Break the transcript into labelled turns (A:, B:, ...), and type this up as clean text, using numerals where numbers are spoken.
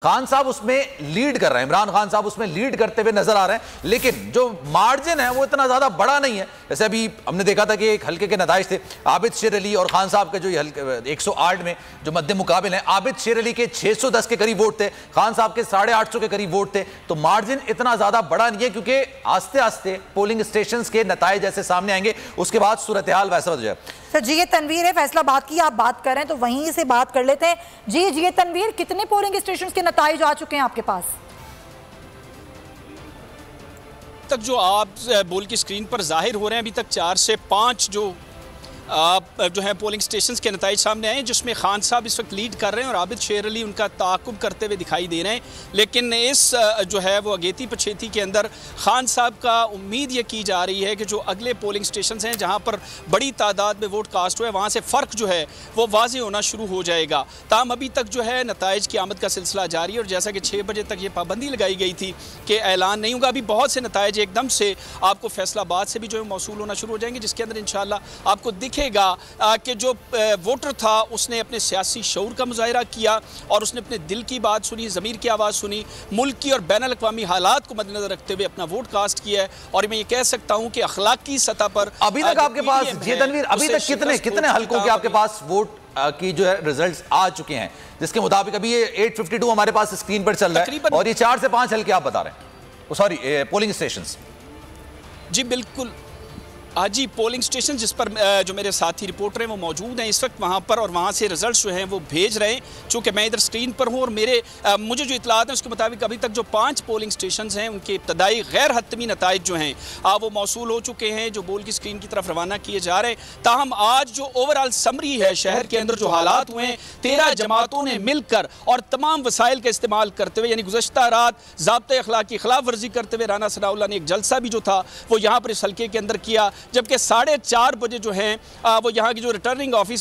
A: खान साहब उसमें लीड कर रहे हैं, इमरान खान साहब उसमें लीड करते हुए नजर आ रहे हैं, लेकिन जो मार्जिन है वो इतना ज्यादा बड़ा नहीं है। जैसे अभी हमने देखा था कि एक हल्के के नताइज थे, आबिद शेर अली और खान साहब के जो 108 में जो मध्य मुकाबिल है, आबिद शेर अली के 610 के करीब वोट थे, खान साहब के 850 के करीब वोट थे। तो मार्जिन इतना ज्यादा बड़ा नहीं है, क्योंकि आस्ते आस्ते पोलिंग स्टेशन के नताइज जैसे सामने आएंगे उसके बाद सूरत हाल वैसा हो जाए।
B: सर जी, ये तनवीर है फैसलाबाद की, आप बात कर रहे हैं तो वहीं से बात कर लेते हैं। जी ये तनवीर, कितने पोलिंग स्टेशन के नताइज आ चुके हैं आपके पास?
C: तक जो आप बोल की स्क्रीन पर जाहिर हो रहे हैं, अभी तक 4 से 5 जो है पोलिंग स्टेशन के नताइज सामने आए हैं, जिसमें खान साहब इस वक्त लीड कर रहे हैं और आबिद शेर अली उनका ताक़ुब करते हुए दिखाई दे रहे हैं। लेकिन इस जो है वो अगेती पछेती के अंदर खान साहब का उम्मीद ये की जा रही है कि जो अगले पोलिंग स्टेशन हैं जहाँ पर बड़ी तादाद में वोट कास्ट हुए, वहाँ से फ़र्क जो है वो वाज़ेह होना शुरू हो जाएगा। ताहम अभी तक जो है नताइज की आमद का सिलसिला जारी है और जैसा कि 6 बजे तक ये पाबंदी लगाई गई थी कि ऐलान नहीं होगा। अभी बहुत से नताइज एकदम से आपको फैसलाबाद से भी जो है मौसूल होना शुरू हो जाएंगे, जिसके अंदर इंशाअल्लाह आपको कि जो वोटर था उसने अपने सियासी शऊर का मुजाहिरा किया और उसने अपने दिल की बात सुनी, ज़मीर की आवाज़ सुनी, मुल्क की और बैनुल अक़वामी हालात को मद्देनज़र रखते हुए अपना वोट कास्ट किया है। और मैं ये कह सकता हूँ कि अखलाकी सतह पर
A: अभी तक आपके पास तनवीर, अभी तक कितने हल्कों के आपके पास वोट की जो है रिजल्ट्स आ चुके हैं, जिसके मुताबिक अभी ये 852 हमारे पास स्क्रीन पर चल रहा है और ये 4 से 5 हल्के आप बता रहे हैं, सॉरी पोलिंग स्टेशंस।
C: जी बिल्कुल, आज ही पोलिंग स्टेशन जिस पर जो मेरे साथी रिपोर्टर हैं वो मौजूद हैं इस वक्त वहाँ पर, और वहाँ से रिजल्ट्स जो हैं वो भेज रहे हैं। चूँकि मैं इधर स्क्रीन पर हूँ और मुझे जो इतलात हैं उसके मुताबिक अभी तक जो 5 पोलिंग स्टेशन हैं उनके इब्तदाई गैर हतमी नताइज जो हैं वो मौसूल हो चुके हैं, जो बोल की स्क्रीन की तरफ रवाना किए जा रहे हैं। ताहम आज जो ओवरऑल समरी है शहर के अंदर जो हालात हुए हैं, 13 जमातों ने मिलकर और तमाम वसाइल का इस्तेमाल करते हुए, यानी गुज़श्ता रात ज़ाब्ते अखलाक की खिलाफ वर्जी करते हुए राना सनाउल्लाह ने एक जलसा भी जो था वो यहाँ पर इस हल्के के अंदर किया, जबकि 4:30 बजे जो है वो यहाँ की जो रिटर्निंग ऑफिसर